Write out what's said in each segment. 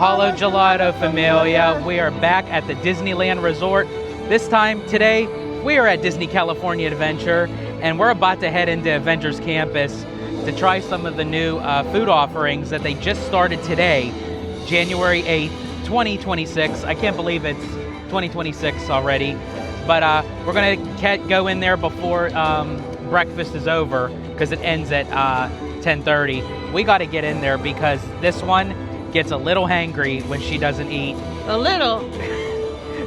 Mahalo Gelato Familia. We are back at the Disneyland Resort. This time, today, we are at Disney California Adventure, and we're about to head into Avengers Campus to try some of the new food offerings that they just started today, January 8th, 2026. I can't believe it's 2026 already, but we're gonna go in there before breakfast is over because it ends at 10:30. We got to get in there because this one gets a little hangry when she doesn't eat. A little?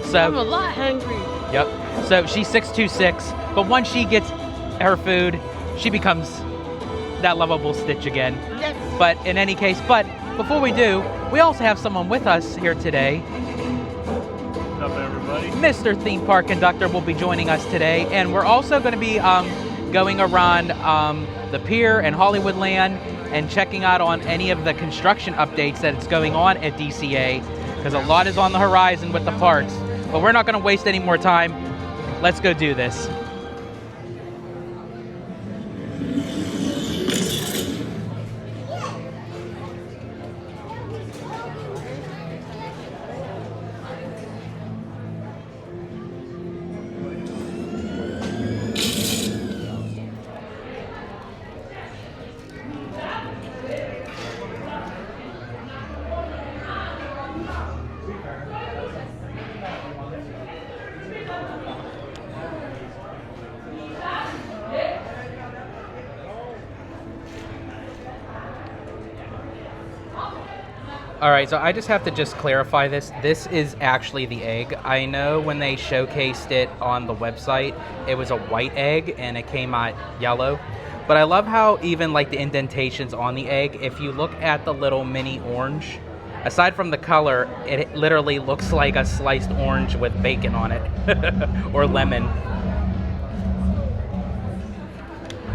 So I'm a lot hungry. Yep. So she's 626, but once she gets her food, she becomes that lovable Stitch again. Yes. But in any case, before we do, we also have someone with us here today. What's up, everybody? Mr. Theme Park Conductor will be joining us today, and we're also going to be going around the pier and Hollywoodland and checking out on any of the construction updates that's going on at DCA, because a lot is on the horizon with the parks. But we're not going to waste any more time. Let's go do this. All right, so I just have to clarify this. This is actually the egg. I know when they showcased it on the website, it was a white egg and it came out yellow. But I love how even like the indentations on the egg, if you look at the little mini orange, aside from the color, it literally looks like a sliced orange with bacon on it or lemon.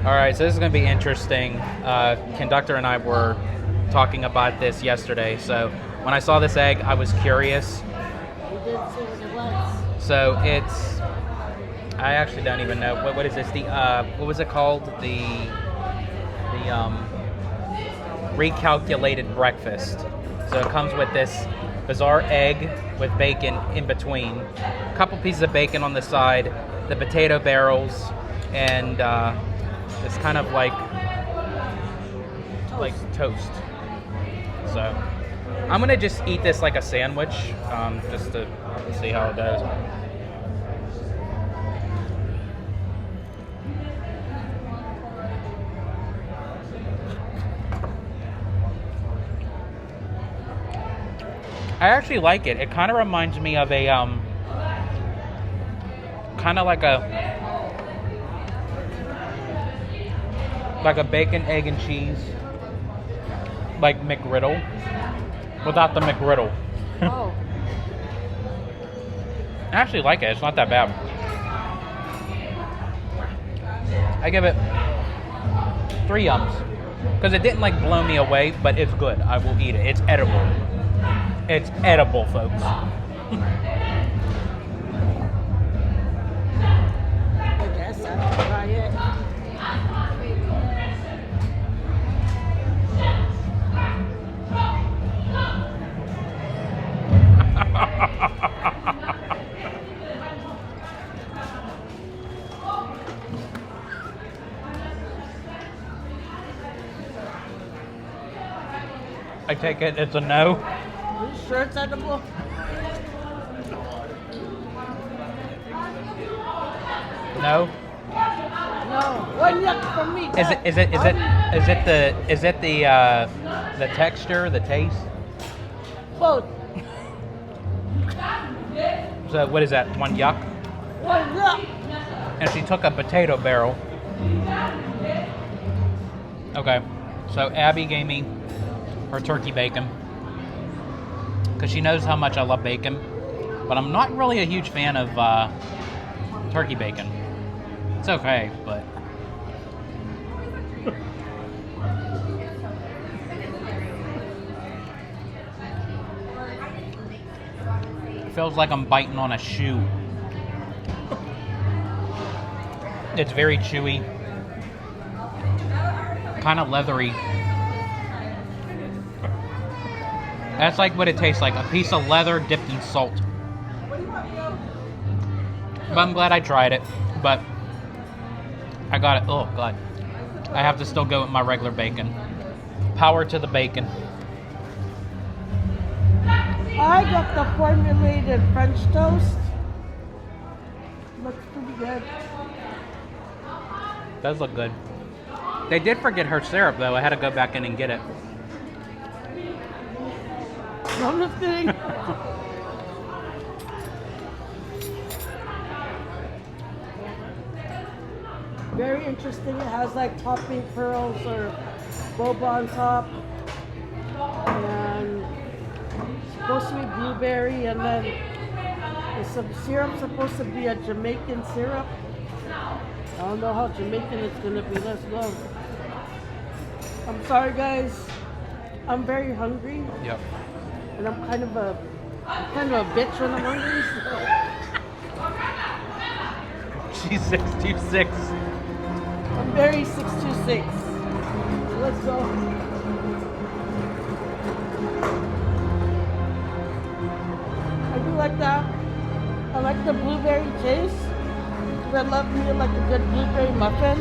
All right, so this is going to be interesting. Conductor and I were talking about this yesterday, so when I saw this egg, I was curious. You didn't say what it was. So it's, I actually don't even know what is this? The what was it called? The recalculated breakfast. So it comes with this bizarre egg with bacon in between, a couple pieces of bacon on the side, the potato barrels, and it's kind of like toast. So I'm gonna just eat this like a sandwich, just to see how it does. I actually like it. It kind of reminds me of a kind of like a bacon, egg, and cheese, like McGriddle, without the McGriddle. Oh. I actually like it. It's not that bad. I give it 3 yums because it didn't like blow me away, but it's good. I will eat it. It's edible. It's edible, folks. I guess I can try it. I take it it's a no. Are you sure it's edible? No. No. One yuck from me. Is it the texture, the taste? Both. So what is that? 1 yuck? One yuck. And she took a potato barrel. Okay. So Abby gave me her turkey bacon because she knows how much I love bacon, but I'm not really a huge fan of turkey bacon. It's okay, but it feels like I'm biting on a shoe. It's very chewy, kind of leathery. That's like what it tastes like, a piece of leather dipped in salt. But I'm glad I tried it, but I got it. Oh, God. I have to still go with my regular bacon. Power to the bacon. I got the formulated French toast. Looks pretty good. Does look good. They did forget her syrup, though. I had to go back in and get it. No, I'm just kidding. Very interesting. It has like topping pearls or boba on top. And it's supposed to be blueberry, and then the syrup's supposed to be a Jamaican syrup. I don't know how Jamaican it's gonna be. Let's go. I'm sorry, guys. I'm very hungry, Yep. and I'm kind of a bitch when I'm hungry. So She's 626. I'm very 626. So let's go. I do like that. I like the blueberry taste. I love me like a good blueberry muffin.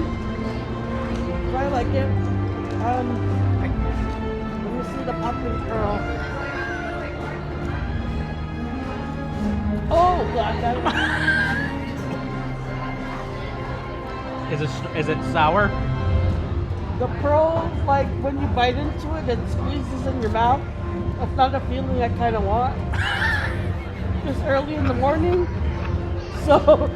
So I like it. Let me see the popping pearl. Oh God, Is it sour? the pearl, like when you bite into it, it squeezes in your mouth. That's not a feeling I kind of want. It's early in the morning, so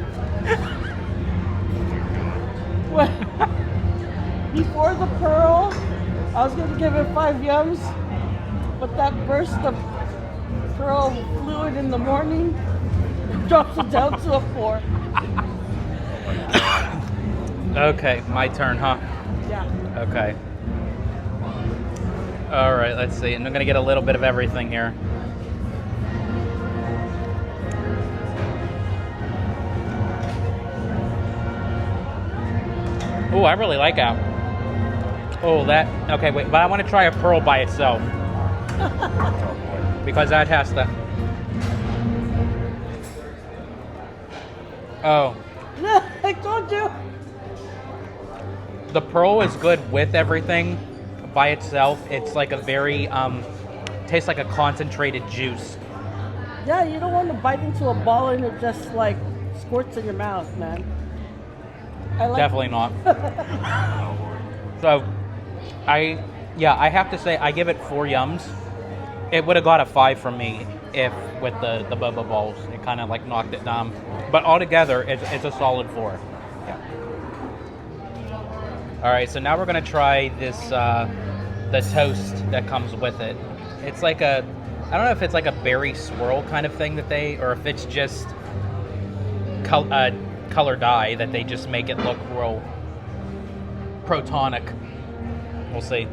before the pearl, I was gonna give it 5 yums, but that burst of pearl fluid in the morning drops it down to a 4. Okay, my turn, huh? Yeah. Okay. All right, let's see. And I'm going to get a little bit of everything here. Oh, I really like that. Oh, that. Okay, wait. But I want to try a pearl by itself. Because that has to. Oh. I told you. The pearl is good with everything. By itself, it's like a very, tastes like a concentrated juice. Yeah, you don't want to bite into a ball and it just like squirts in your mouth, man. I like Definitely not. So, I have to say, I give it 4 yums. It would have got a 5 from me if with the boba balls. It kind of like knocked it down. But altogether, it's a solid 4. Yeah. All right, so now we're gonna try this the toast that comes with it. It's like I don't know if it's like a berry swirl kind of thing that or if it's just color dye that they just make it look real protonic. We'll see.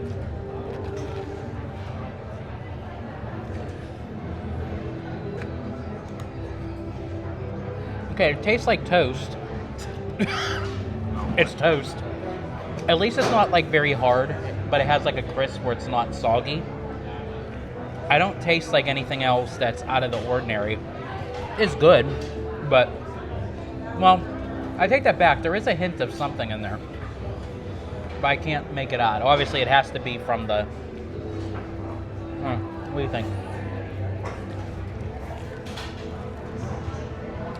Okay, it tastes like toast. It's toast. At least it's not like very hard, but it has like a crisp where it's not soggy. I don't taste like anything else that's out of the ordinary. It's good, but, well, I take that back. There is a hint of something in there, but I can't make it out. Obviously, it has to be from the, what do you think?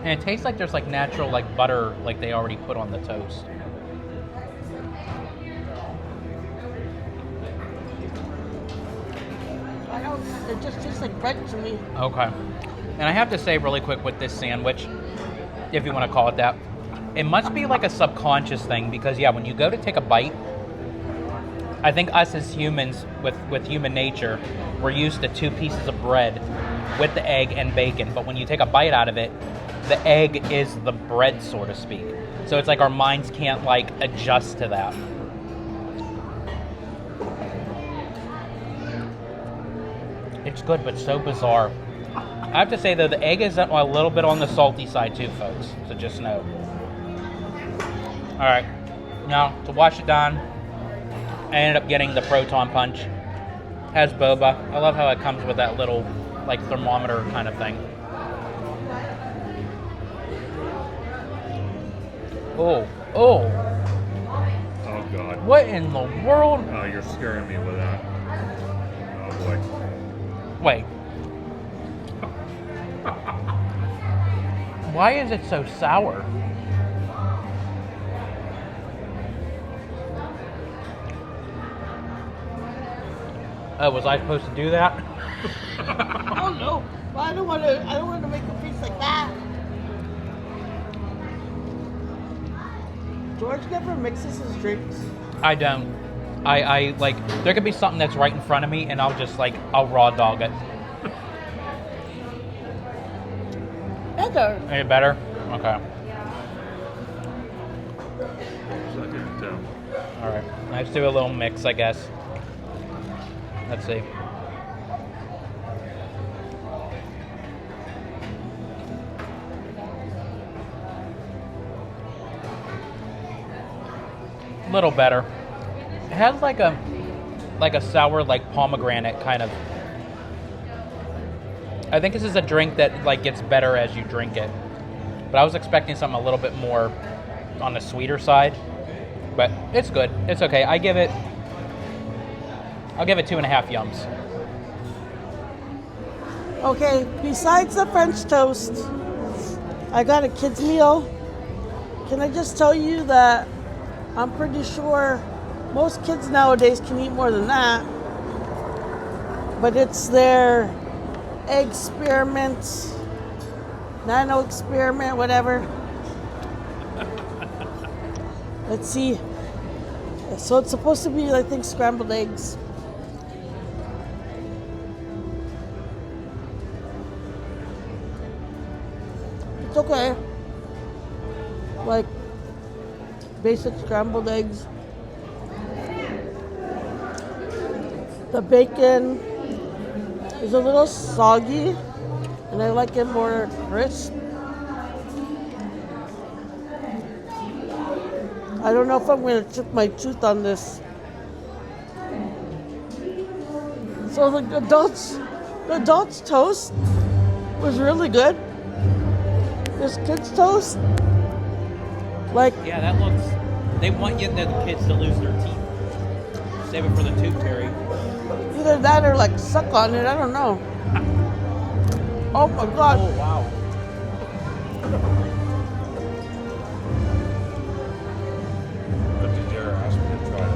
And it tastes like there's like natural like butter like they already put on the toast. it just tastes like bread to me. Okay. And I have to say really quick with this sandwich, if you want to call it that, it must be like a subconscious thing because, yeah, when you go to take a bite, I think us as humans, with human nature, we're used to 2 pieces of bread with the egg and bacon. But when you take a bite out of it, the egg is the bread, so to speak. So it's like our minds can't like adjust to that. It's good, but so bizarre. I have to say, though, the egg is a little bit on the salty side, too, folks. So just know. All right. Now, to wash it down, I ended up getting the Proton punch. Has boba. I love how it comes with that little, like, thermometer kind of thing. Oh. Oh God. What in the world? Oh, you're scaring me with that. Oh boy. Wait. Why is it so sour? Oh, was I supposed to do that? Oh no! Well, I don't want to make a piece like that. George never mixes his drinks. I don't. I like, there could be something that's right in front of me and I'll just like, I'll raw dog it. Better. Any better? Okay. Second attempt. All right. Let's do a little mix, I guess. Let's see. A little better. It has like a sour, like pomegranate kind of. I think this is a drink that like gets better as you drink it. But I was expecting something a little bit more on the sweeter side. But it's good. It's okay. I'll give it 2.5 yums. Okay, besides the French toast, I got a kid's meal. Can I just tell you that I'm pretty sure most kids nowadays can eat more than that. But it's their experiment, nano experiment, whatever. Let's see. So it's supposed to be, I think, scrambled eggs. It's okay. Like basic scrambled eggs. The bacon is a little soggy, and I like it more crisp. I don't know if I'm going to chip my tooth on this. So the adults toast was really good. This kids toast, like, Yeah, that looks. They want the kids to lose their teeth. Save it for the tooth fairy. either that or like suck on it. I don't know. Oh my god. Oh wow. Don't you dare ask me to try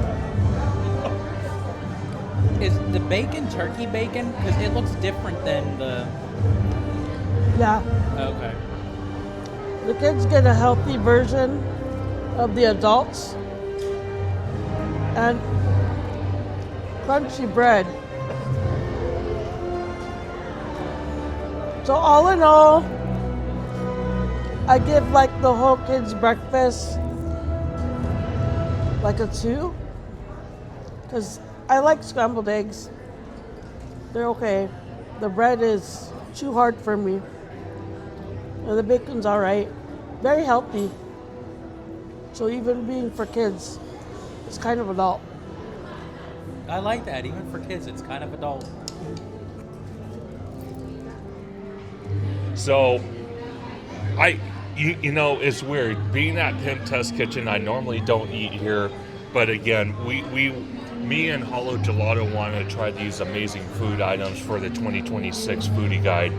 that. Is the bacon turkey bacon? Because it looks different than the. Yeah. Okay. The kids get a healthy version of the adults. And crunchy bread. So all in all, I give like the whole kids breakfast like a 2. Because I like scrambled eggs. They're okay. The bread is too hard for me. And the bacon's all right. Very healthy. So even being for kids, it's kind of adult. I like that. Even for kids, it's kind of adult. So, you know, it's weird. Being at Pimp Test Kitchen, I normally don't eat here. But again, me and Hollow Gelato want to try these amazing food items for the 2026 foodie guide.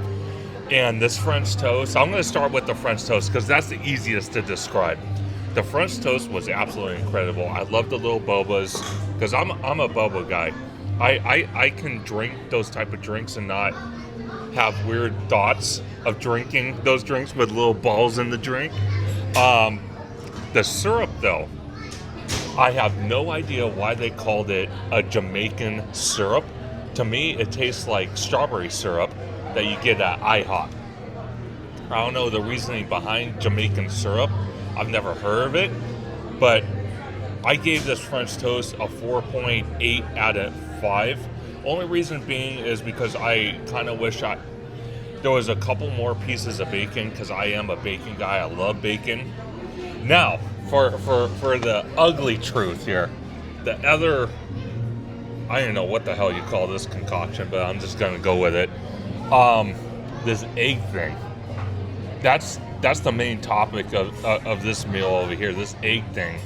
And this French toast, I'm going to start with the French toast because that's the easiest to describe. The French toast was absolutely incredible. I love the little bobas because I'm a boba guy. I can drink those type of drinks and not have weird thoughts of drinking those drinks with little balls in the drink. The syrup though, I have no idea why they called it a Jamaican syrup. To me, it tastes like strawberry syrup that you get at IHOP. I don't know the reasoning behind Jamaican syrup. I've never heard of it, but I gave this French toast a 4.8 out of 5. Only reason being is because I kind of wish there was a couple more pieces of bacon because I am a bacon guy. I love bacon. Now, for the ugly truth here, the other I don't know what the hell you call this concoction, but I'm just gonna go with it. This egg thing. That's the main topic of this meal over here. This egg thing.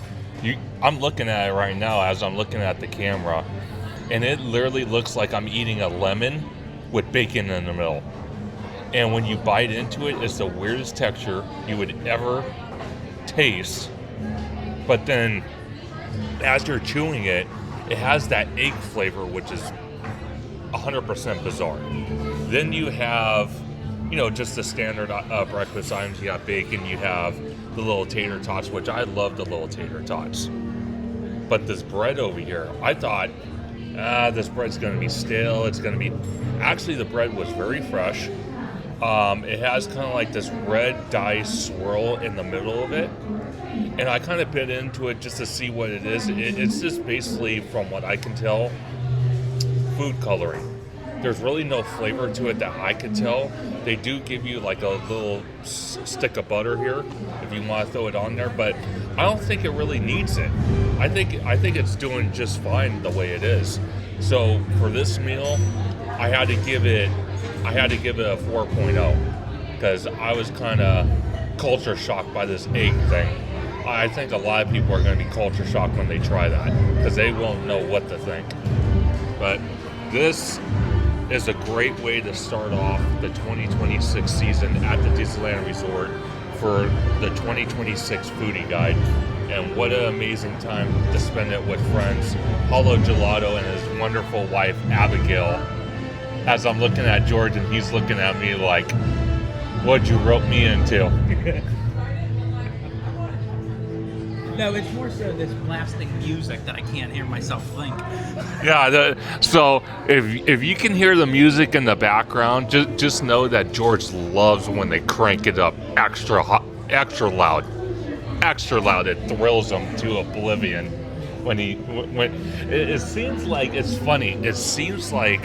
I'm looking at it right now as I'm looking at the camera, and it literally looks like I'm eating a lemon with bacon in the middle. And when you bite into it, it's the weirdest texture you would ever taste. But then, as you're chewing it, it has that egg flavor, which is 100% bizarre. Then you have, just the standard breakfast items. You have bacon, you have the little tater tots, which I love the little tater tots. But this bread over here, I thought, this bread's going to be stale. Actually, the bread was very fresh. It has kind of like this red dye swirl in the middle of it. And I kind of bit into it just to see what it is. It's just basically, from what I can tell, food coloring. There's really no flavor to it that I can tell. They do give you like a little stick of butter here if you want to throw it on there, but I don't think it really needs it. I think it's doing just fine the way it is. So for this meal, I had to give it a 4.0 because I was kind of culture shocked by this egg thing. I think a lot of people are going to be culture shocked when they try that because they won't know what to think. But this is a great way to start off the 2026 season at the Disneyland Resort for the 2026 foodie guide. And what an amazing time to spend it with friends. Paulo Gelato and his wonderful wife, Abigail. As I'm looking at George and he's looking at me like, what'd you rope me into? No, it's more so this blasting music that I can't hear myself think. Yeah, so if you can hear the music in the background, just know that George loves when they crank it up extra loud. It thrills him to oblivion when it seems like, it's funny. It seems like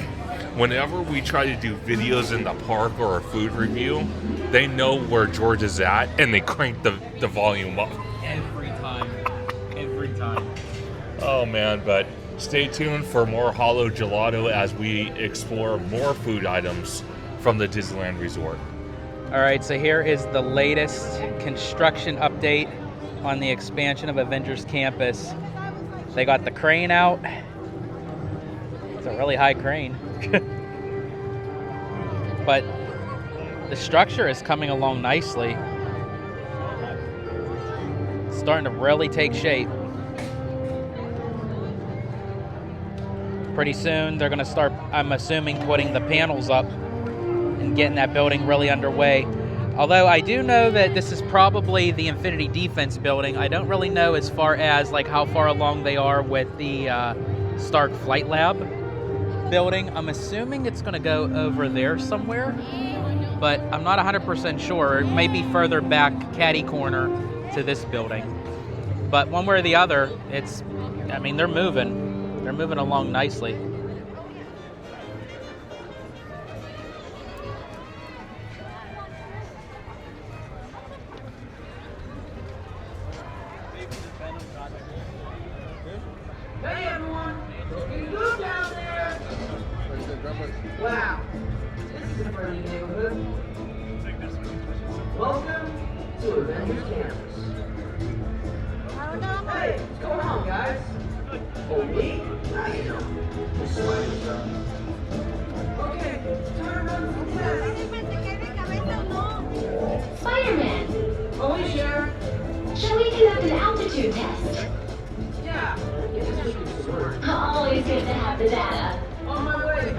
whenever we try to do videos in the park or a food review, they know where George is at and they crank the volume up. Every time. Oh man, but stay tuned for more Hollow Gelato as we explore more food items from the Disneyland Resort. All right, so here is the latest construction update on the expansion of Avengers Campus. They got the crane out. It's a really high crane. But the structure is coming along nicely. It's starting to really take shape. Pretty soon they're going to start, I'm assuming, putting the panels up and getting that building really underway. Although I do know that this is probably the Infinity Defense building. I don't really know as far as like how far along they are with the Stark Flight Lab building. I'm assuming it's going to go over there somewhere, but I'm not 100% sure. It may be further back, catty corner to this building. But one way or the other, they're moving. They're moving along nicely. Hey everyone, you good down there? Wow, this is a friendly neighborhood. Welcome to Avengers Campus. Hey, what's going on, guys? Oh, me? How you doing? Just sliding stuff. Okay, time to run some tests. Spider-Man, Oh, hey, Sheriff. shall we conduct an altitude test? Yeah, this is super smart. Always good to have the data. On my way.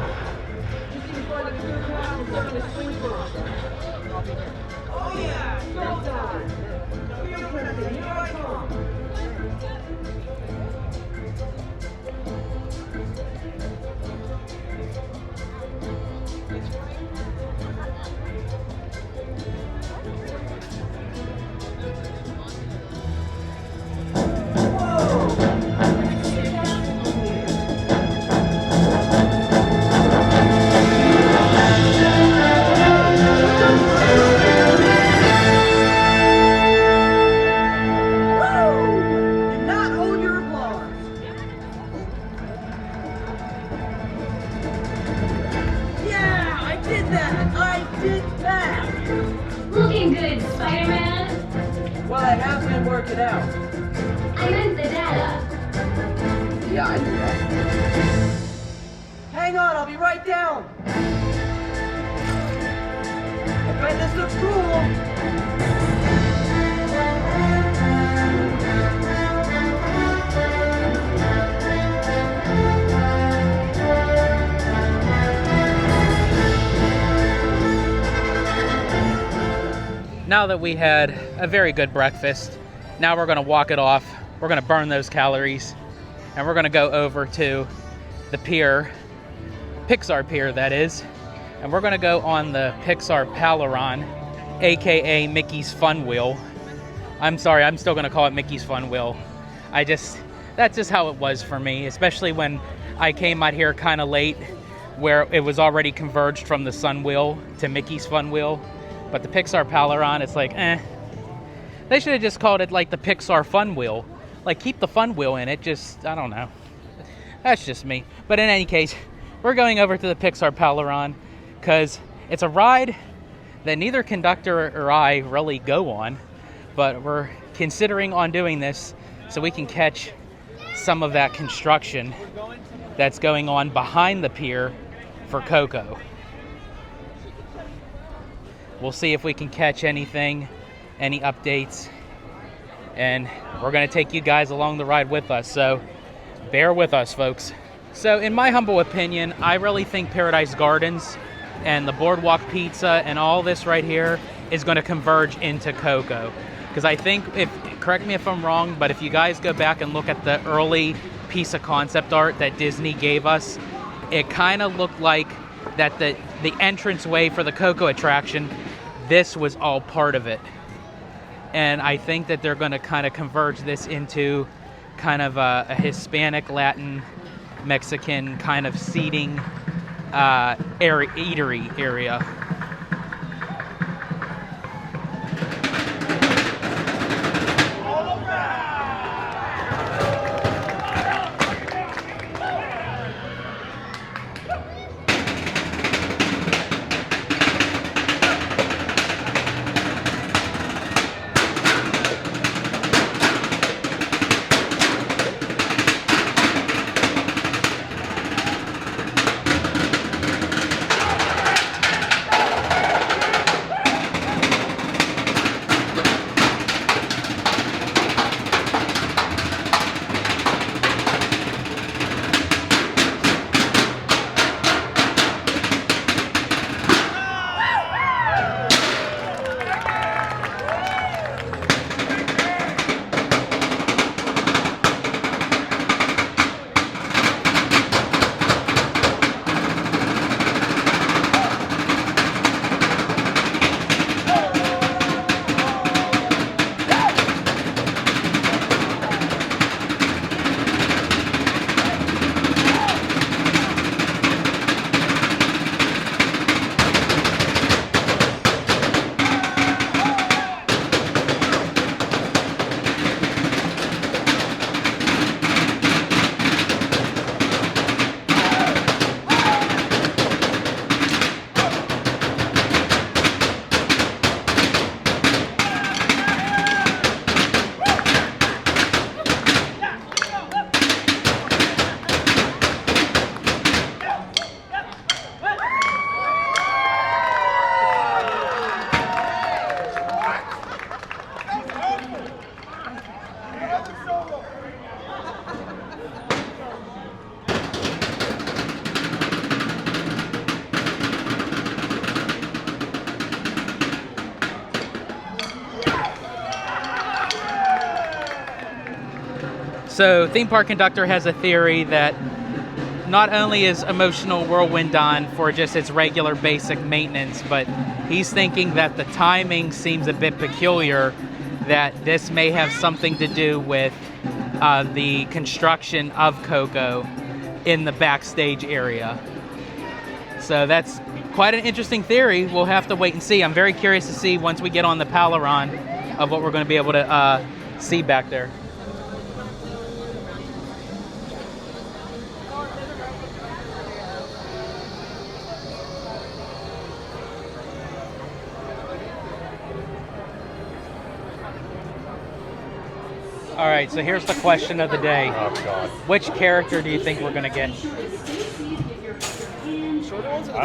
Just need to find a good path and something to swing from. Oh yeah, go time. Field testing, here I come. it out. I meant the data. Yeah, I knew that. Hang on, I'll be right down. I bet this looks cool. Now that we had a very good breakfast, now we're gonna walk it off. We're gonna burn those calories, and we're gonna go over to the pier, Pixar pier that is, and we're gonna go on the Pixar Palaron, AKA Mickey's Fun Wheel. I'm sorry, I'm still gonna call it Mickey's Fun Wheel. That's just how it was for me, especially when I came out here kind of late, where it was already converged from the Sun Wheel to Mickey's Fun Wheel. But the Pixar Palaron, it's like, They should have just called it like the Pixar Fun Wheel. Like, keep the fun wheel in it, just, I don't know. That's just me. But in any case, we're going over to the Pixar Palaron because it's a ride that neither conductor or I really go on. But we're considering on doing this so we can catch some of that construction that's going on behind the pier for Coco. We'll see if we can catch anything, any updates, and we're going to take you guys along the ride with us, so bear with us, folks. So in my humble opinion, I really think Paradise Gardens and the Boardwalk Pizza and all this right here is going to converge into Coco. Because I think, correct me if I'm wrong, but if you guys go back and look at the early piece of concept art that Disney gave us, it kind of looked like that the entranceway for the Coco attraction, this was all part of it. And I think that they're going to kind of converge this into kind of a Hispanic, Latin, Mexican kind of seating eatery area. So theme park conductor has a theory that not only is Emotional Whirlwind on for just its regular basic maintenance, but he's thinking that the timing seems a bit peculiar, that this may have something to do with the construction of Coco in the backstage area. So that's quite an interesting theory. We'll have to wait and see. I'm very curious to see once we get on the Palaron of what we're going to be able to see back there. All right, so here's the question of the day. Oh God. Which character do you think we're gonna get? I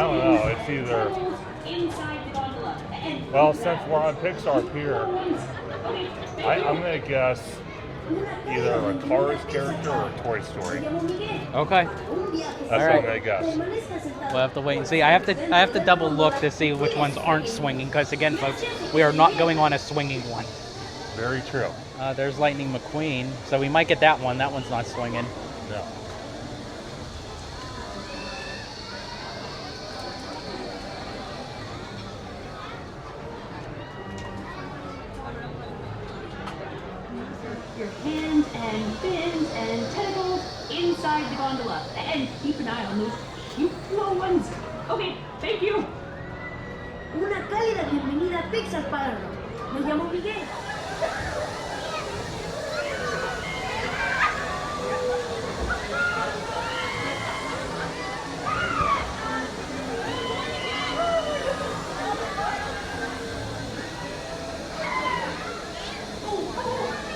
don't know. It's either. Well, since we're on Pixar Pier, I'm gonna guess either a Cars character or a Toy Story. Okay, That's what right. I'm gonna guess. we'll have to wait and see. I have to double look to see which ones aren't swinging, because again, folks, we are not going on a swinging one. Very true. There's Lightning McQueen, so we might get that one. That one's not swinging. No. Your hands and fins and tentacles inside the gondola. And keep an eye on those cute little ones. Okay, thank you. Una cálida bienvenida a Pixar, Páramo. Me llamo Miguel.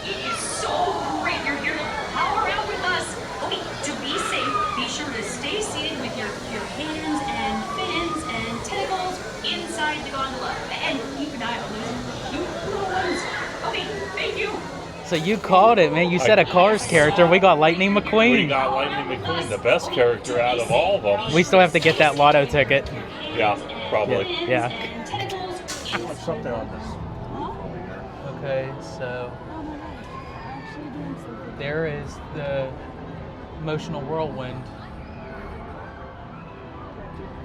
It is so great you're here to power out with us. Okay, to be safe, be sure to stay seated with your hands and fins and tentacles inside the gondola. And keep an eye on those cute little ones. Okay, thank you. So you called it, man. You said a Cars character. We got Lightning We McQueen. got Lightning McQueen, the best character out of all of them. We still have to get that lotto ticket. Yeah, probably. Yeah. Something on this. Okay, so there is the emotional whirlwind.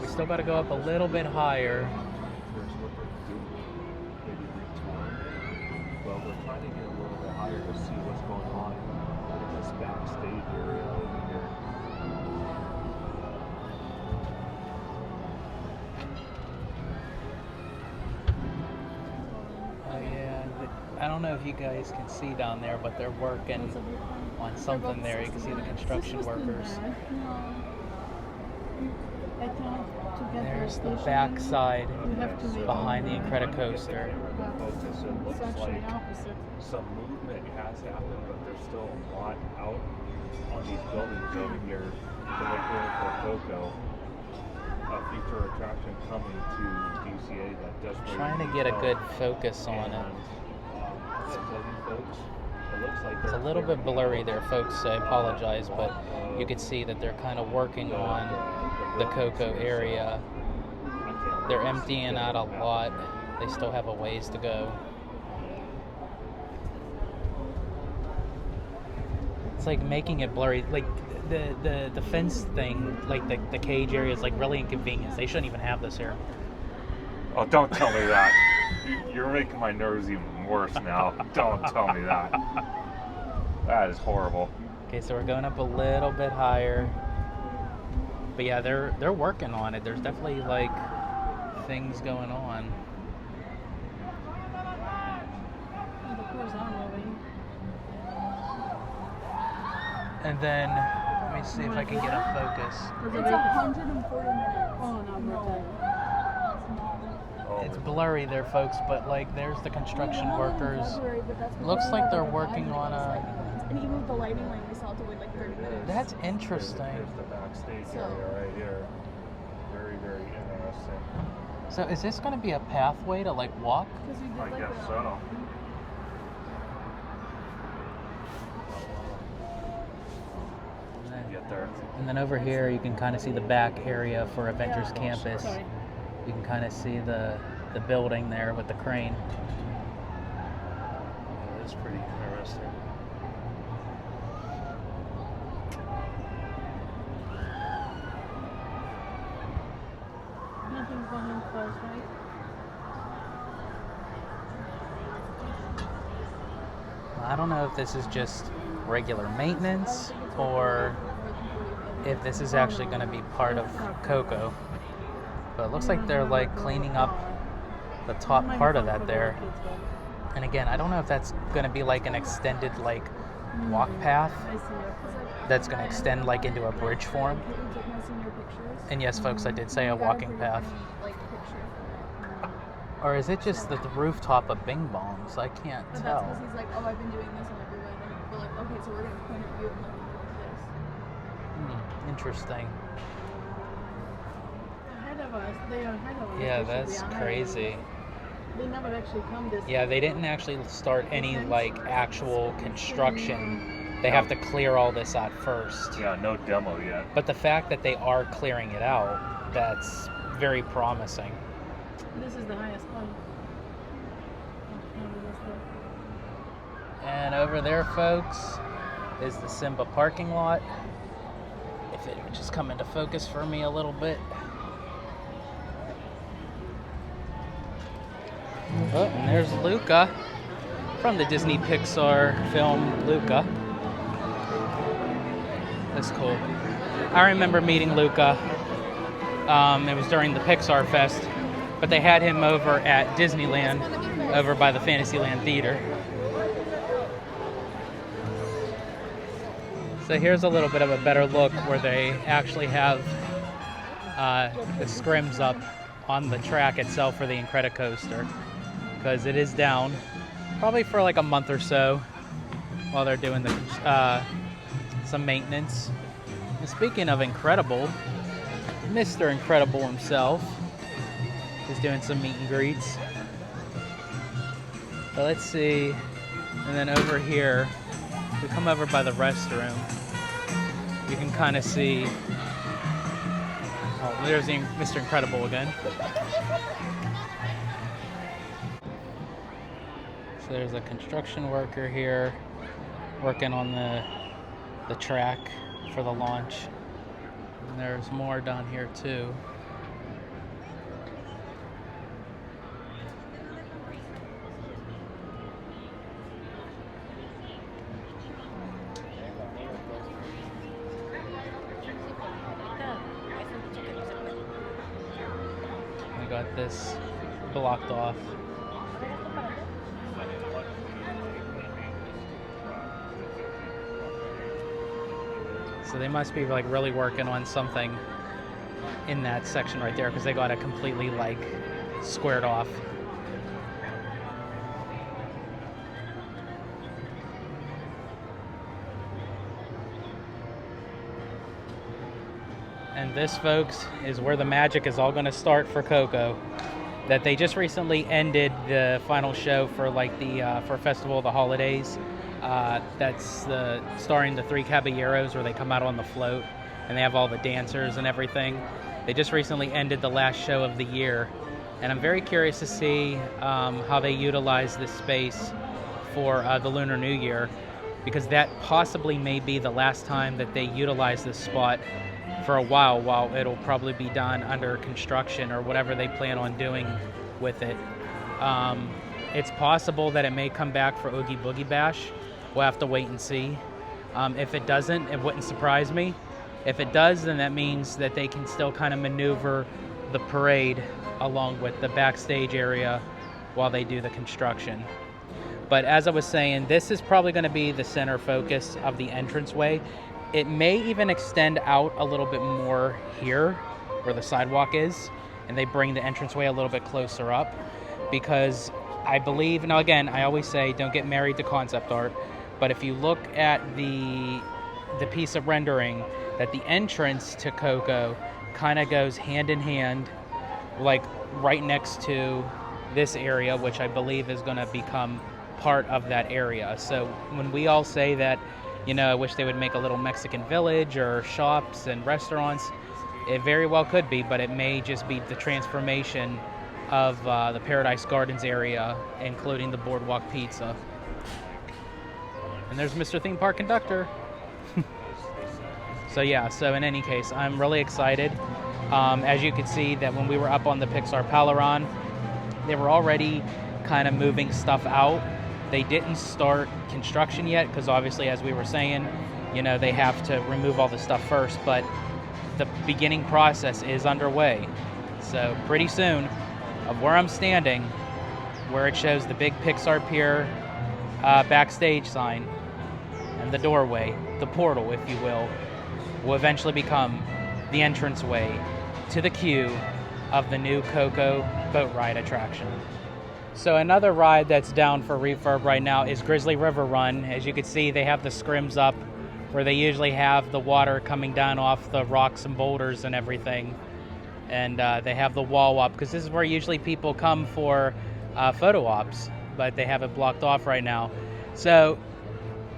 We still got to go up a little bit higher. Well, we're trying to get a little bit higher to see what's going on in this backstage area over here. Oh yeah, I don't know if you guys can see down there, but they're working on something there. You can see the construction workers. There's the back side behind the Incredicoaster. Focus, it looks like some movement has happened, but there's still a lot out on these buildings over here to make room for Coco. A feature attraction coming to DCA that desperately Trying to get a good focus on it. Folks, it looks like It's a little bit blurry there, folks. I apologize, but you can see that they're kind of working on the Coco area. They're emptying out a lot. They still have a ways to go. It's like making it blurry. Like the fence thing, like the cage area is like really inconvenient. They shouldn't even have this here. Oh, don't tell me that. You're making my nerves even worse now. Don't tell me that. That is horrible. Okay, so we're going up a little bit higher. But yeah, they're working on it. There's definitely like things going on. And then let me see if I can get a focus. It's 140 minutes. Oh, no, no. It's blurry there, folks, but like there's the construction workers. Looks like they're working on a. And even with the lighting lane, we saw it to wait like 30 minutes. That's interesting. Here's the backstage area right here. Very, very interesting. So is this going to be a pathway to like walk? Because we did I like guess the, so. Get there. And then over here, you can kind of see the back area for Avengers Campus. You can kind of see the building there with the crane. Yeah, that's pretty interesting. Nothing's behind closed, right? I don't know if this is just regular maintenance or if this is actually going to be part of Coco. But it looks like they're like cleaning up the top part of that there. And again, I don't know if that's going to be like an extended like walk path that's going to extend like into a bridge form. And yes, folks, I did say a walking path. Or is it just the rooftop of Bing Bongs? I can't But that's tell. because he's like, oh, I've been doing this on every way. okay, so we're gonna point at you and let you do this. Interesting. Ahead of us, they are ahead of us. Yeah, They should be that's ahead. crazy. They never actually come this Yeah, way. they didn't actually start any like actual construction. They have to clear all this out first. Yeah, no demo yet. But the fact that they are clearing it out, that's very promising. This is the highest point. And over there, folks, is the Simba parking lot. If it would just come into focus for me a little bit. Oh, and there's Luca from the Disney Pixar film Luca. That's cool. I remember meeting Luca. It was during the Pixar Fest, but they had him over at Disneyland, over by the Fantasyland Theater. So here's a little bit of a better look where they actually have the scrims up on the track itself for the Incredicoaster, because it is down probably for like a month or so while they're doing the some maintenance. And speaking of Incredible, Mr. Incredible himself is doing some meet and greets. So let's see, and then over here, if we come over by the restroom, you can kind of see, oh, there's Mr. Incredible again. So there's a construction worker here working on the track for the launch. And there's more down here too. We got this blocked off. So they must be like really working on something in that section right there, because they got it completely like squared off. And this, folks, is where the magic is all going to start for Coco. That they just recently ended the final show for like the for Festival of the Holidays. That's starring the three caballeros, where they come out on the float and they have all the dancers and everything. They just recently ended the last show of the year, and I'm very curious to see how they utilize this space for the Lunar New Year, because that possibly may be the last time that they utilize this spot for a while it'll probably be done under construction or whatever they plan on doing with it. It's possible that it may come back for Oogie Boogie Bash. We'll have to wait and see. If it doesn't, it wouldn't surprise me. If it does, then that means that they can still kind of maneuver the parade along with the backstage area while they do the construction. But as I was saying, this is probably going to be the center focus of the entranceway. It may even extend out a little bit more here where the sidewalk is, and they bring the entranceway a little bit closer up, because I believe, now again, I always say don't get married to concept art, but if you look at the piece of rendering, that the entrance to Coco kind of goes hand in hand, like right next to this area, which I believe is going to become part of that area. So when we all say that, you know, I wish they would make a little Mexican village or shops and restaurants, it very well could be, but it may just be the transformation of the Paradise Gardens area, including the Boardwalk Pizza. And there's Mr. Theme Park Conductor. So yeah, so in any case, I'm really excited. As you could see, that when we were up on the Pixar Palaron, they were already kind of moving stuff out. They didn't start construction yet, because obviously, as we were saying, you know, they have to remove all the stuff first, but the beginning process is underway. So pretty soon, of where I'm standing, where it shows the big Pixar Pier backstage sign and the doorway, the portal, if you will eventually become the entranceway to the queue of the new Coco boat ride attraction. So another ride that's down for refurb right now is Grizzly River Run. As you can see, they have the scrims up where they usually have the water coming down off the rocks and boulders and everything. And they have the wall up because this is where usually people come for photo ops, but they have it blocked off right now. So,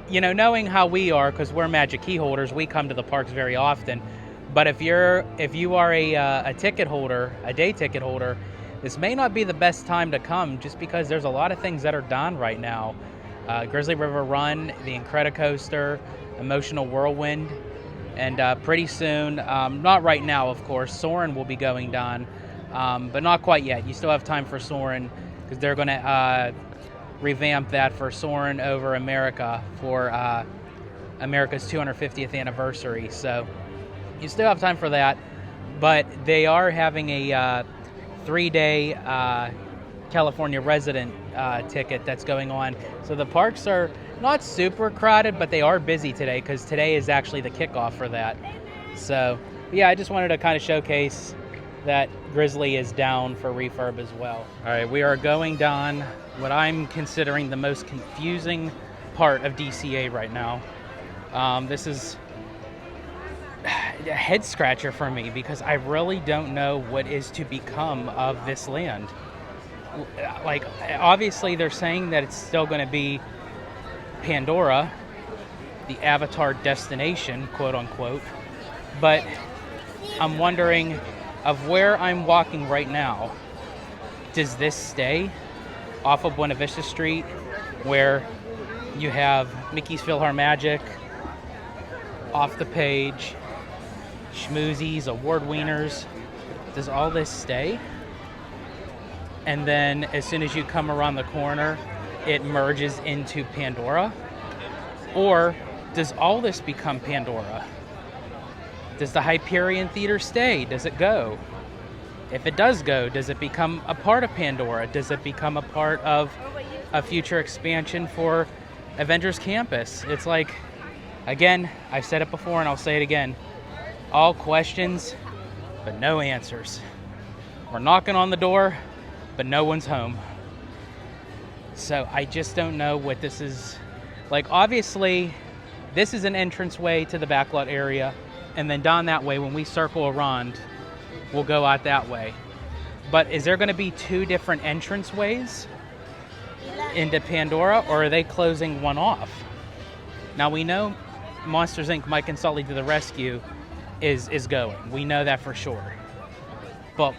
you know, knowing how we are, because we're Magic Key holders, we come to the parks very often. But if you are a ticket holder, a day ticket holder, this may not be the best time to come just because there's a lot of things that are done right now. Grizzly River Run, the Incredicoaster, Emotional Whirlwind, and pretty soon, not right now of course, Soarin' will be going down, but not quite yet. You still have time for Soarin' because they're going to revamp that for Soarin' Over America for America's 250th anniversary. So you still have time for that, but they are having a 3-day California resident ticket that's going on. So the parks are not super crowded, but they are busy today because today is actually the kickoff for that. So yeah, I just wanted to kind of showcase that Grizzly is down for refurb as well. All right, we are going down what I'm considering the most confusing part of DCA right now. This is a head scratcher for me because I really don't know what is to become of this land. Like, obviously they're saying that it's still going to be Pandora, the Avatar destination, quote unquote, but I'm wondering of where I'm walking right now, does this stay off of Buena Vista Street where you have Mickey's PhilharMagic, Off the Page, Schmoozies, Award Wieners? Does all this stay? And then as soon as you come around the corner, it merges into Pandora? Or does all this become Pandora? Does the Hyperion Theater stay? Does it go? If it does go, does it become a part of Pandora? Does it become a part of a future expansion for Avengers Campus? It's like, again, I've said it before and I'll say it again. All questions, but no answers. We're knocking on the door, but no one's home. So I just don't know what this is. Like, obviously, this is an entranceway to the backlot area, and then down that way, when we circle around, we'll go out that way. But is there going to be two different entranceways into Pandora, or are they closing one off? Now, we know Monsters Inc. Mike and Sully to the Rescue is going. We know that for sure. But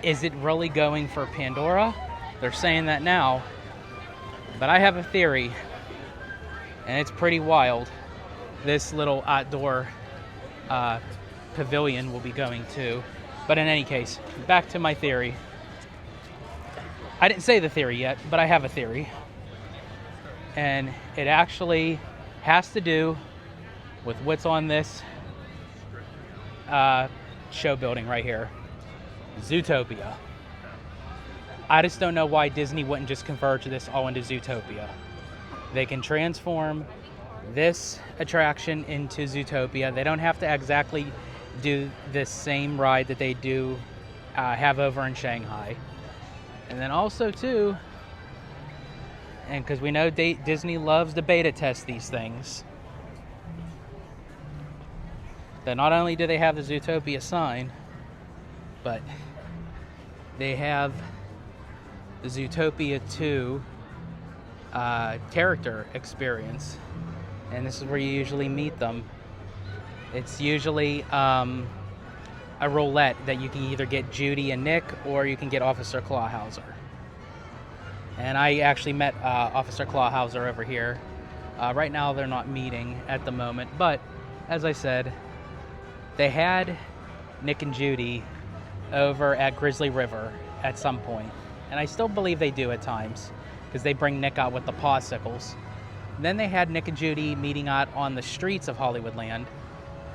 is it really going for Pandora? They're saying that now. But I have a theory, and it's pretty wild. This little outdoor pavilion will be going to. But in any case, back to my theory. I didn't say the theory yet, but I have a theory. And it actually has to do with what's on this show building right here. Zootopia. I just don't know why Disney wouldn't just convert this all into Zootopia. They can transform this attraction into Zootopia. They don't have to exactly do the same ride that they do have over in Shanghai. And then also too, and because we know Disney loves to beta test these things, that not only do they have the Zootopia sign, but they have the Zootopia 2 character experience. And this is where you usually meet them. It's usually a roulette that you can either get Judy and Nick, or you can get Officer Clawhauser. And I actually met Officer Clawhauser over here. Right now they're not meeting at the moment, but as I said, they had Nick and Judy over at Grizzly River at some point. And I still believe they do at times, because they bring Nick out with the popsicles. Then they had Nick and Judy meeting out on the streets of Hollywoodland,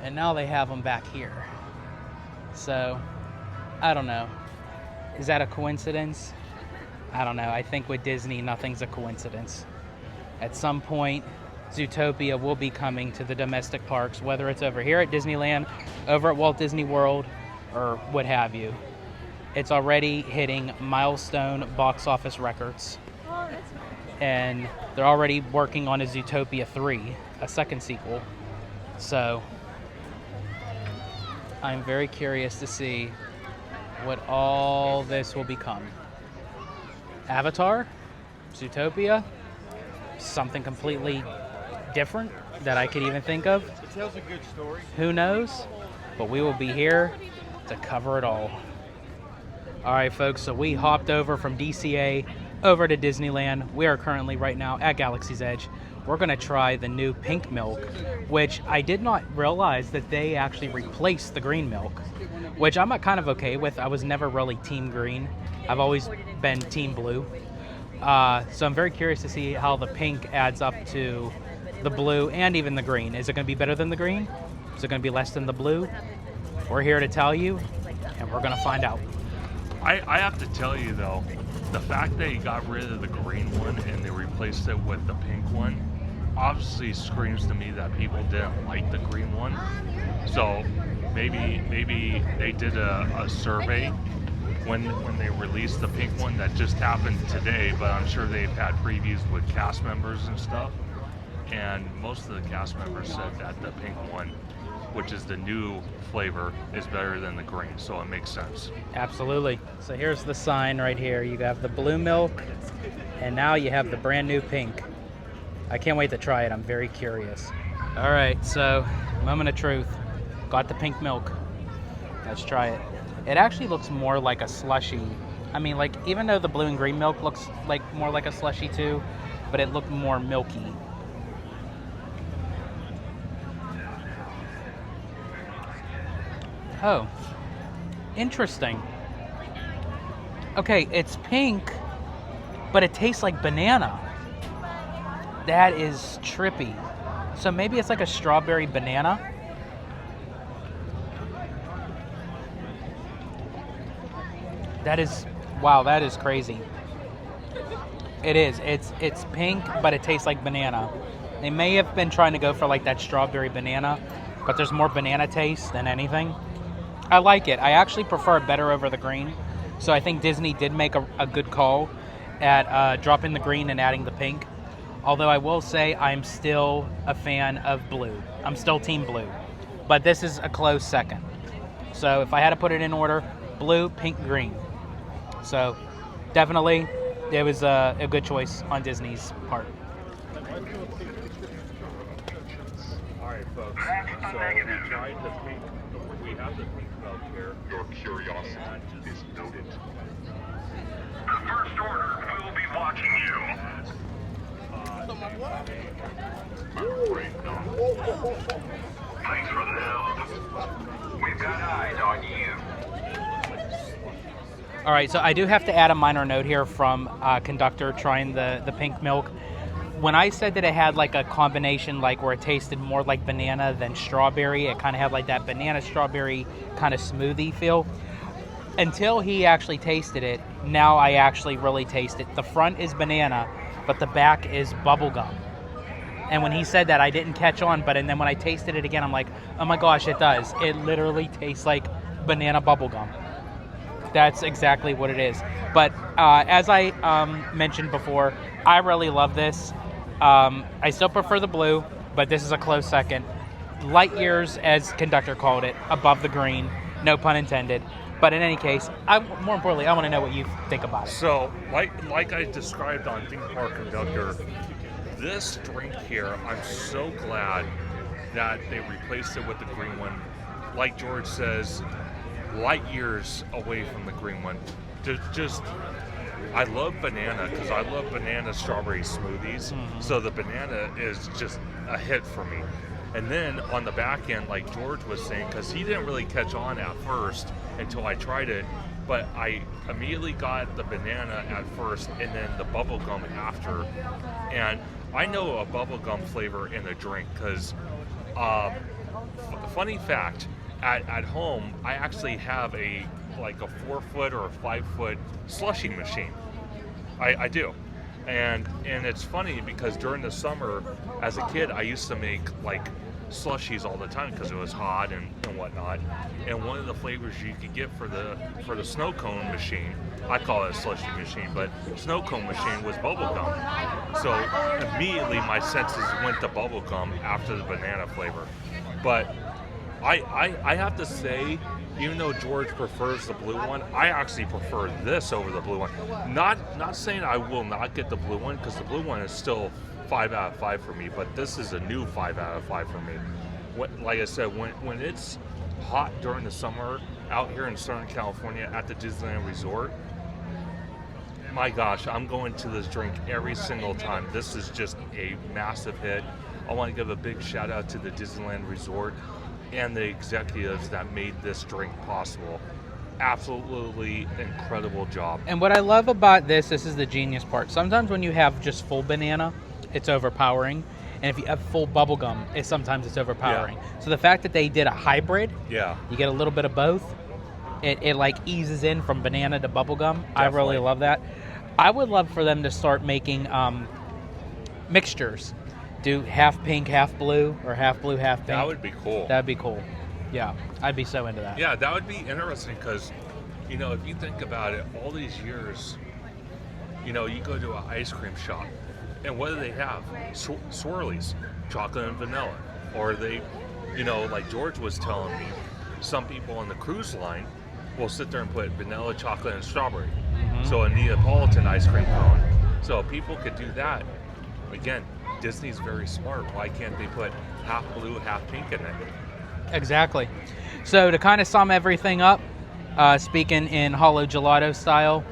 and now they have them back here. So, I don't know. Is that a coincidence? I don't know. I think with Disney, nothing's a coincidence. At some point, Zootopia will be coming to the domestic parks, whether it's over here at Disneyland, over at Walt Disney World, or what have you. It's already hitting milestone box office records. Oh, that's nice. And they're already working on a Zootopia 3, a second sequel. So I'm very curious to see what all this will become. Avatar, Zootopia, something completely different that I could even think of. It tells a good story. Who knows? But we will be here to cover it all. All right, folks, so we hopped over from DCA over to Disneyland. We are currently right now at Galaxy's Edge. We're gonna try the new pink milk, which I did not realize that they actually replaced the green milk, which I'm kind of okay with. I was never really team green. I've always been team blue. So I'm very curious to see how the pink adds up to the blue and even the green. Is it gonna be better than the green? Is it gonna be less than the blue? We're here to tell you, and we're gonna find out. I have to tell you though, the fact that you got rid of the green one and they replaced it with the pink one obviously screams to me that people didn't like the green one. So maybe they did a survey when they released the pink one that just happened today, but I'm sure they've had previews with cast members and stuff. And most of the cast members said that the pink one, which is the new flavor, is better than the green, so it makes sense. Absolutely. So here's the sign right here. You have the blue milk, and now you have the brand new pink. I can't wait to try it. I'm very curious. All right, so moment of truth. Got the pink milk. Let's try it. It actually looks more like a slushie. I mean, like, even though the blue and green milk looks like more like a slushie too, but it looked more milky. Oh, interesting. Okay, it's pink, but it tastes like banana. That is trippy. So maybe it's like a strawberry banana. That is, wow, that is crazy. It is. It's pink, but it tastes like banana. They may have been trying to go for like that strawberry banana, but there's more banana taste than anything. I like it. I actually prefer it better over the green. So I think Disney did make a good call at dropping the green and adding the pink. Although I will say I'm still a fan of blue. I'm still team blue. But this is a close second. So if I had to put it in order, blue, pink, green. So definitely it was a good choice on Disney's part. All right, folks. So we tried the pink. We have the pink milk here. Your curiosity is noted. The First Order will be watching you. Thanks for the help. We've got eyes on you. All right, so I do have to add a minor note here from Conductor trying the pink milk. When I said that it had like a combination, like where it tasted more like banana than strawberry, it kind of had like that banana strawberry kind of smoothie feel. Until he actually tasted it, now I actually really taste it. The front is banana, but the back is bubblegum. And when he said that, I didn't catch on, and then when I tasted it again, I'm like, oh my gosh, it does. It literally tastes like banana bubblegum. That's exactly what it is. But as I mentioned before, I really love this. I still prefer the blue, but this is a close second. Light years, as Conductor called it, above the green. No pun intended. But in any case, more importantly, I want to know what you think about it. So, like I described on Theme Park Conductor, this drink here, I'm so glad that they replaced it with the green one. Like George says, light years away from the green one. I love banana because I love banana strawberry smoothies. Mm-hmm. So the banana is just a hit for me. And then on the back end, like George was saying, because he didn't really catch on at first until I tried it, but I immediately got the banana at first and then the bubblegum after. And I know a bubblegum flavor in a drink because, funny fact, at home, I actually have a 4-foot or a 5-foot slushie machine. I do. And it's funny because during the summer, as a kid, I used to make like slushies all the time because it was hot and whatnot. And one of the flavors you could get for the snow cone machine, I call it a slushy machine, but snow cone machine was bubble gum. So immediately my senses went to bubble gum after the banana flavor. But I have to say, even though George prefers the blue one, I actually prefer this over the blue one. Not saying I will not get the blue one, because the blue one is still 5 out of 5 for me, but this is a new 5 out of 5 for me. Like I said, when it's hot during the summer out here in Southern California at the Disneyland Resort, my gosh, I'm going to this drink every single time. This is just a massive hit. I want to give a big shout out to the Disneyland Resort and the executives that made this drink possible. Absolutely incredible job. And what I love about this is the genius part. Sometimes when you have just full banana, it's overpowering. And if you have full bubblegum, sometimes it's overpowering. Yeah. So the fact that they did a hybrid, Yeah. you get a little bit of both. It like eases in from banana to bubblegum. I really love that. I would love for them to start making mixtures. Do half pink, half blue, or half blue, half pink. That would be cool. That'd be cool. Yeah, I'd be so into that. Yeah, that would be interesting because, if you think about it, all these years, you go to an ice cream shop, and what do they have? Swirlies, chocolate and vanilla. Or they, like George was telling me, some people on the cruise line will sit there and put vanilla, chocolate, and strawberry. Mm-hmm. So a Neapolitan ice cream cone. So if people could do that, again, Disney's very smart. Why can't they put half blue, half pink in it? Exactly. So to kind of sum everything up, speaking in Hollow Gelato style,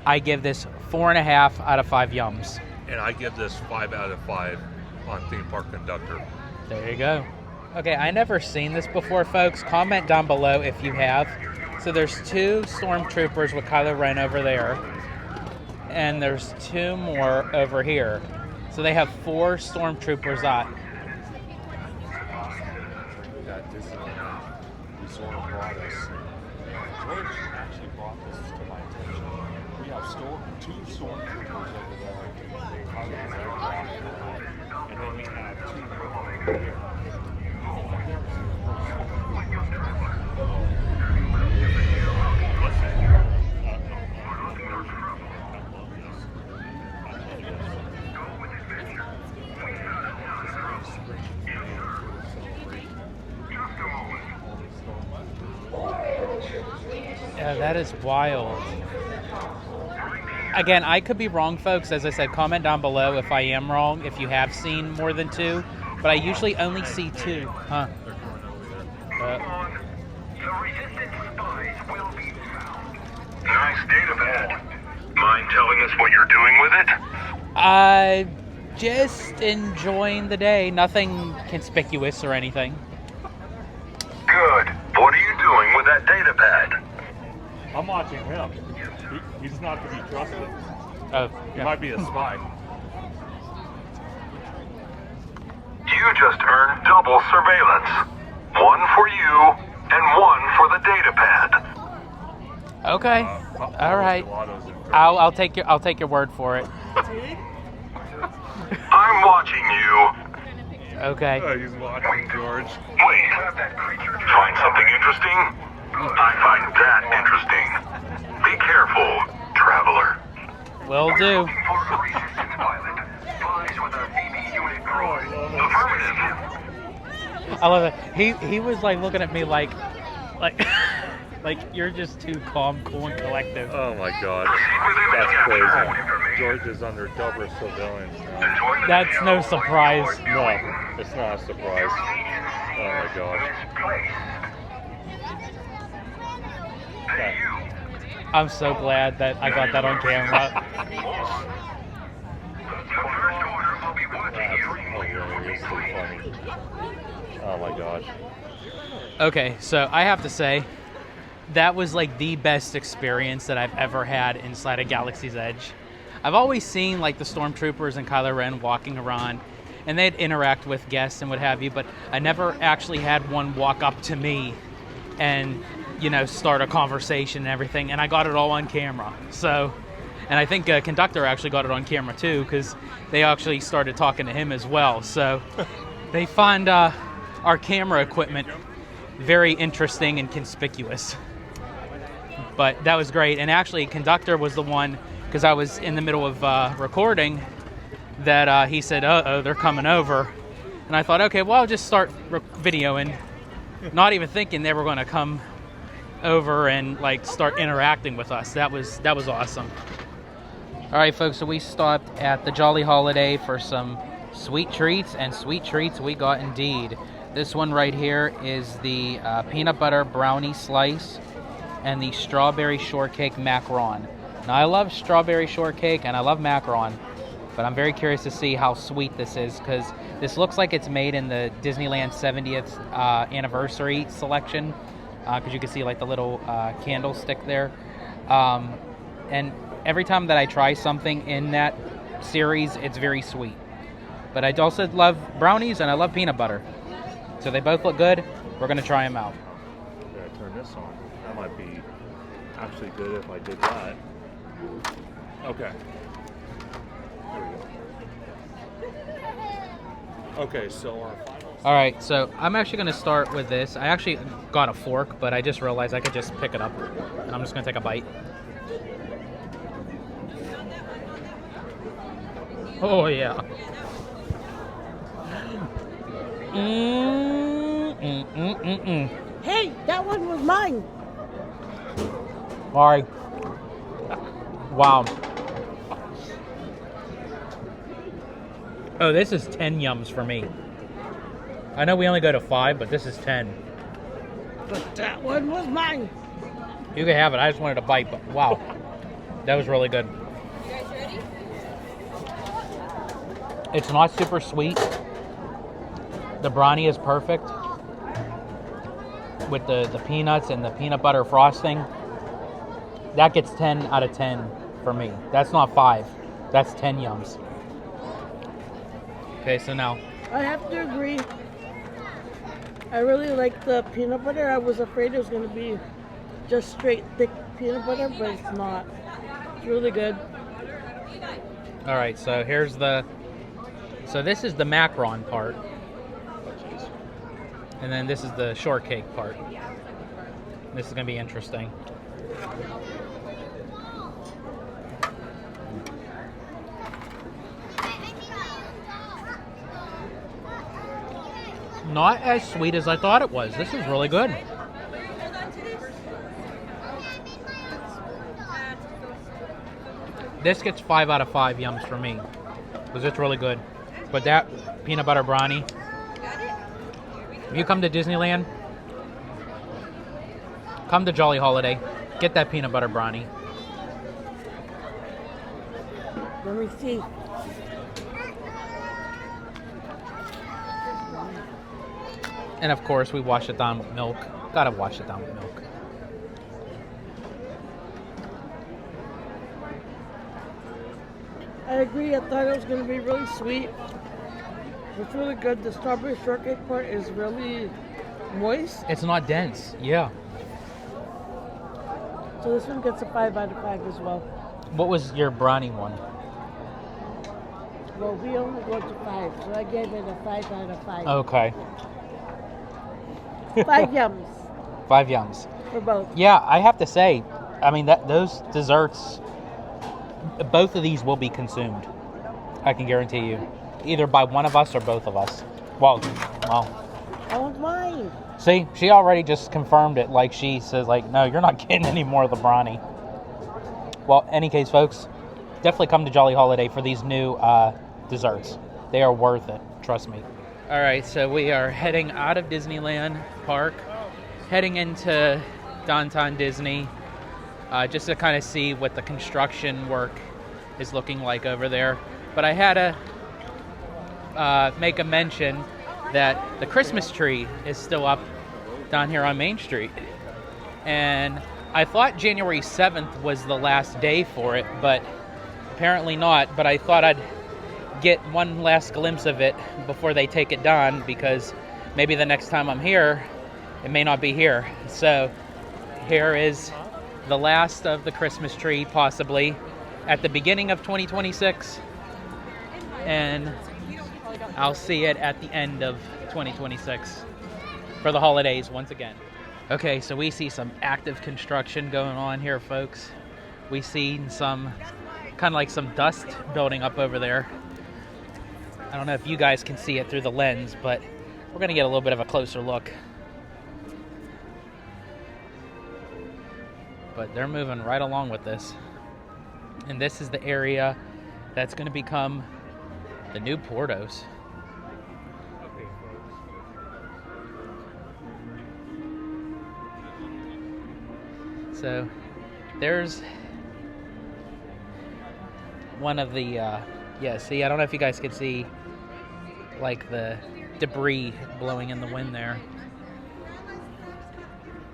I give this 4.5 out of 5 yums. And I give this 5 out of 5 on Theme Park Conductor. There you go. Okay, I never seen this before, folks. Comment down below if you have. So there's 2 Stormtroopers with Kylo Ren over there, and there's 2 more over here. So they have 4 Stormtroopers on. That Disneyland Resort brought us. George actually brought this to my attention. We have 2 Stormtroopers over there. They probably and then we have 2 more over here. Yeah, that is wild. Again, I could be wrong, folks. As I said, comment down below if I am wrong, if you have seen more than 2. But I usually only see 2. Huh. The resistance spies will be found. Nice data pad. Mind telling us what you're doing with it? Just enjoying the day. Nothing conspicuous or anything. Good. What are you doing with that data pad? I'm watching him. He's not to be trusted. Oh, He yeah. might be a spy. You just earned double surveillance. 1 for you and 1 for the data pad. Okay. All right. I'll take your word for it. I'm watching you. Okay. He's watching George. Wait. Find something interesting? I find that interesting. Be careful, traveler. Will do. For a resistance pilot. Spies with a VB unit droid. Affirmative. I love it. He was like looking at me like like you're just too calm, cool, and collective. Oh my gosh. That's crazy. George is under double surveillance now. That's no surprise. No, it's not a surprise. Oh my gosh. Hey, you. I'm so glad that I got that on camera. The First Order will be watching you. Hilariously funny. Oh my gosh. Okay, so I have to say, that was like the best experience that I've ever had inside of Galaxy's Edge. I've always seen like the Stormtroopers and Kylo Ren walking around, and they'd interact with guests and what have you, but I never actually had one walk up to me and, start a conversation and everything, and I got it all on camera. So, and I think Conductor actually got it on camera too, because they actually started talking to him as well. So they find our camera equipment very interesting and conspicuous. But that was great. And actually, Conductor was the one, because I was in the middle of recording, that he said, uh-oh, they're coming over. And I thought, okay, well, I'll just start videoing, not even thinking they were going to come over and like start interacting with us. That was awesome. All right, folks, so we stopped at the Jolly Holiday for some sweet treats, and sweet treats we got indeed. This one right here is the peanut butter brownie slice and the strawberry shortcake macaron. Now, I love strawberry shortcake and I love macaron, but I'm very curious to see how sweet this is, because this looks like it's made in the Disneyland 70th anniversary selection, because you can see like the little candlestick there. And every time that I try something in that series, it's very sweet. But I also love brownies and I love peanut butter. So they both look good. We're going to try them out. I'm going to turn this on. That might be actually good if I did that. Okay. There we go. Okay, so our final... All right, so I'm actually going to start with this. I actually got a fork, but I just realized I could just pick it up. And I'm just going to take a bite. Oh, yeah. Hey, that one was mine. All right. Wow. Oh, this is 10 yums for me. I know we only go to 5, but this is 10. But that one was mine. You can have it. I just wanted a bite, but wow. That was really good. You guys ready? It's not super sweet. The brownie is perfect with the peanuts and the peanut butter frosting. That gets 10 out of 10 for me. That's not 5. That's 10 yums. Okay, so now. I have to agree. I really like the peanut butter. I was afraid it was going to be just straight thick peanut butter, but it's not. It's really good. All right, so here's the... So this is the macaron part. And then this is the shortcake part. This is going to be interesting. Not as sweet as I thought it was. This is really good. This gets 5 out of 5 yums for me, because it's really good. But that peanut butter brownie, if you come to Disneyland, come to Jolly Holiday, get that peanut butter brownie. Let me see. And of course, we wash it down with milk. Gotta wash it down with milk. I agree. I thought it was going to be really sweet. It's really good. The strawberry shortcake part is really moist. It's not dense, yeah. So this one gets a 5 out of 5 as well. What was your brownie one? Well, we only go to 5, so I gave it a 5 out of 5. Okay. 5 yums 5 yums. for both. Yeah, I have to say, I mean, those desserts, both of these will be consumed. I can guarantee you. Either by one of us or both of us. Well. That one's mine. See, she already just confirmed it. Like, she says, like, no, you're not getting any more of the brownie. Well, any case, folks, definitely come to Jolly Holiday for these new desserts. They are worth it. Trust me. All right, so we are heading out of Disneyland Park, heading into downtown Disney, just to kind of see what the construction work is looking like over there. But I had to make a mention that the Christmas tree is still up down here on Main Street. And I thought January 7th was the last day for it, but apparently not. But I thought I'd get one last glimpse of it before they take it down, because maybe the next time I'm here, it may not be here. So here is the last of the Christmas tree, possibly at the beginning of 2026. And I'll see it at the end of 2026. for the holidays once again. Okay, so we see some active construction going on here, folks. We see some kind of like some dust building up over there. I don't know if you guys can see it through the lens, but we're gonna get a little bit of a closer look. But they're moving right along with this. And this is the area that's gonna become the new Portos. So there's one of the, yeah, see, I don't know if you guys can see like the debris blowing in the wind there.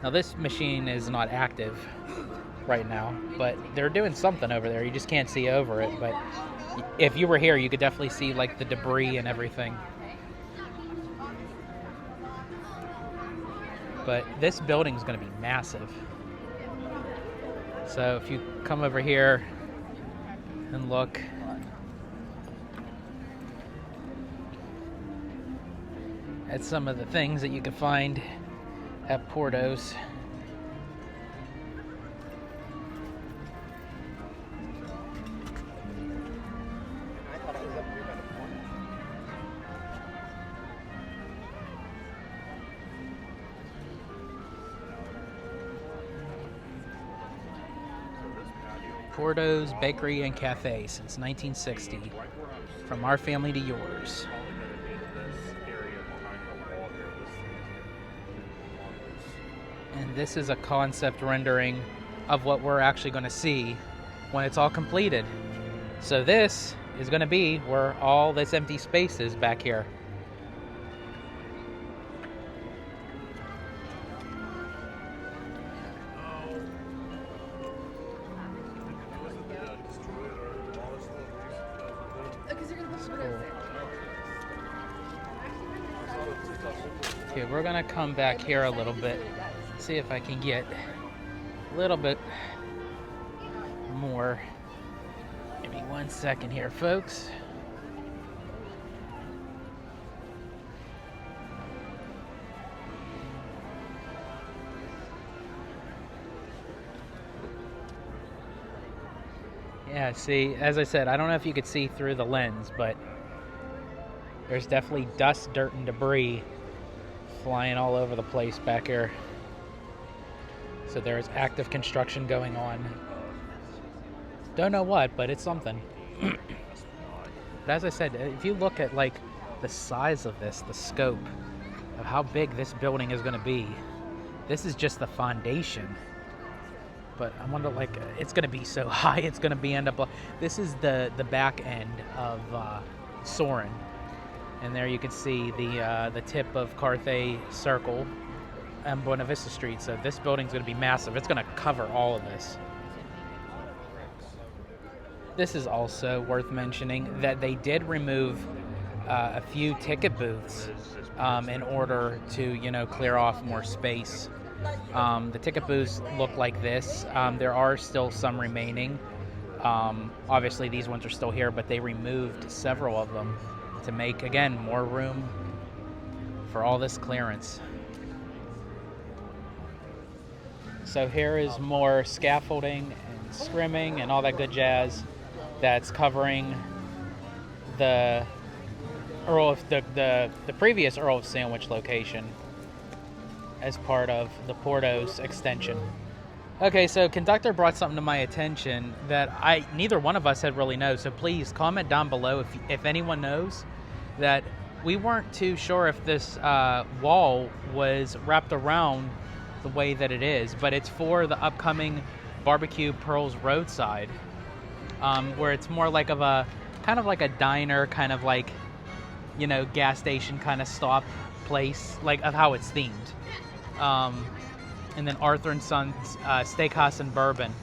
Now this machine is not active right now, but they're doing something over there. You just can't see over it, but if you were here, you could definitely see like the debris and everything. But this building is going to be massive. So if you come over here and look, at some of the things that you can find at Portos. Portos Bakery and Cafe since 1960. From our family to yours. And this is a concept rendering of what we're actually going to see when it's all completed. So this is going to be where all this empty space is back here. Okay, we're gonna come back here a little bit, see if I can get a little bit more. Give me 1 second here, folks. Yeah, see, as I said, I don't know if you could see through the lens, but there's definitely dust, dirt, and debris flying all over the place back here. So there's active construction going on. Don't know what, but it's something. But as I said, if you look at like the size of this, the scope of how big this building is going to be, this is just the foundation. But I wonder, like, it's going to be so high, it's going to be end up. This is the back end of Soarin'. And there you can see the tip of Carthay Circle and Buena Vista Street. So this building's going to be massive. It's going to cover all of this. This is also worth mentioning that they did remove a few ticket booths in order to, you know, clear off more space. The ticket booths look like this. There are still some remaining. Obviously, these ones are still here, but they removed several of them to make, again, more room for all this clearance. So here is more scaffolding and scrimming and all that good jazz that's covering the previous Earl of Sandwich location as part of the Portos extension. Okay, so conductor brought something to my attention that neither one of us had really known. So please comment down below if anyone knows. That we weren't too sure if this wall was wrapped around the way that it is, but it's for the upcoming Barbecue Pearls Roadside, where it's more like kind of like a diner, kind of like, you know, gas station kind of stop place, like of how it's themed. And then Arthur and Sons Steakhouse and Bourbon.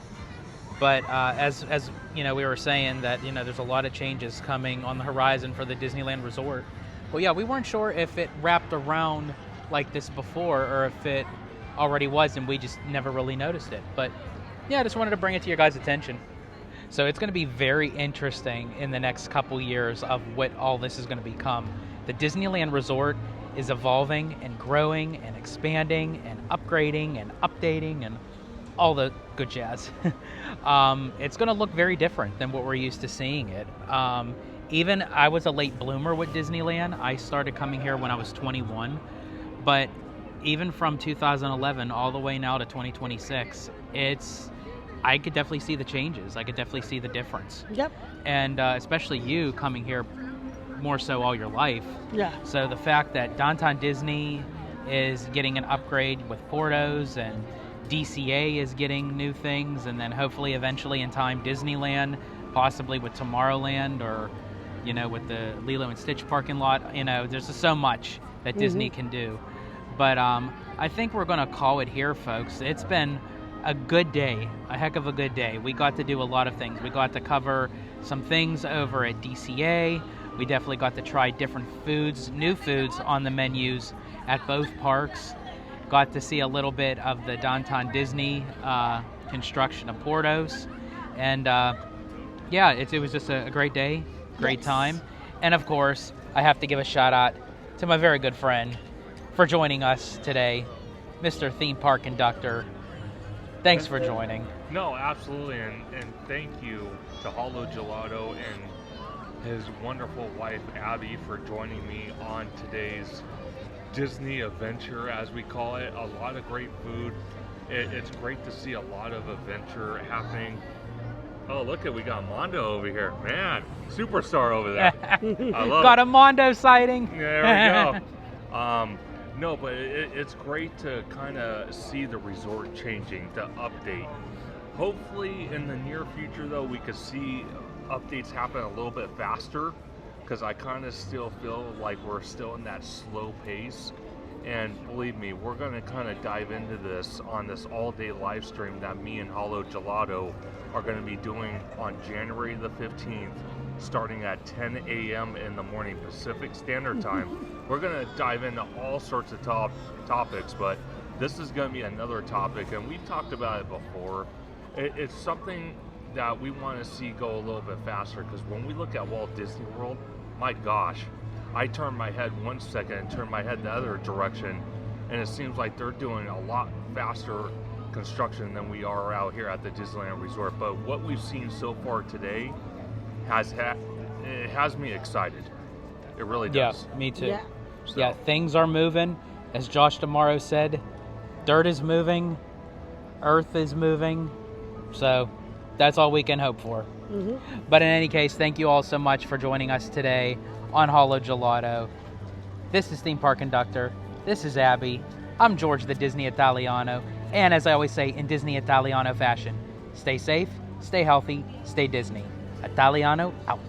But as you know, we were saying that, you know, there's a lot of changes coming on the horizon for the Disneyland Resort. Well, yeah, we weren't sure if it wrapped around like this before or if it already was and we just never really noticed it. But yeah, I just wanted to bring it to your guys' attention. So it's going to be very interesting in the next couple years of what all this is going to become. The Disneyland Resort is evolving and growing and expanding and upgrading and updating and all the good jazz. It's going to look very different than what we're used to seeing it. Even I was a late bloomer with Disneyland. I started coming here when I was 21, but even from 2011 all the way now to 2026, I could definitely see the changes. I could definitely see the difference. Yep. And especially you coming here more so all your life. Yeah. So the fact that Downtown Disney is getting an upgrade with Portos and DCA is getting new things, and then hopefully eventually in time Disneyland, possibly with Tomorrowland or, you know, with the Lilo and Stitch parking lot. You know, there's just so much that Disney can do. But I think we're going to call it here, folks. It's been a good day, a heck of a good day. We got to do a lot of things. We got to cover some things over at DCA. We definitely got to try different foods, new foods on the menus at both parks. Got to see a little bit of the Downtown Disney construction of Portos. And yeah, it was just a great day, great time. And of course, I have to give a shout out to my very good friend for joining us today, Mr. Theme Park Conductor. Thanks for joining. No, absolutely, and thank you to Hollow Gelato and his wonderful wife Abby for joining me on today's Disney adventure, as we call it. A lot of great food. It's great to see a lot of adventure happening. Oh, look we got Mondo over here, man, superstar over there. I love got it. a Mondo sighting. There we go. No, but it's great to kind of see the resort changing, to update. Hopefully in the near future, though, we could see updates happen a little bit faster, because I kind of still feel like we're still in that slow pace. And believe me, we're going to kind of dive into this on this all-day live stream that me and Hollow Gelato are going to be doing on January the 15th, starting at 10 a.m. in the morning Pacific Standard Time. We're going to dive into all sorts of topics, but this is going to be another topic, and we've talked about it before. It's something that we want to see go a little bit faster, because when we look at Walt Disney World, my gosh, I turn my head one second and turn my head the other direction, and it seems like they're doing a lot faster construction than we are out here at the Disneyland Resort. But what we've seen so far today it has me excited. It really does. Yeah, me too. Yeah. So. Yeah, things are moving. As Josh Tomorrow said, dirt is moving, earth is moving. So that's all we can hope for. But in any case, thank you all so much for joining us today on Hollow Gelato. This is Theme Park Conductor. This is Abby. I'm George the Disney Italiano. And as I always say in Disney Italiano fashion, stay safe, stay healthy, stay Disney. Italiano out.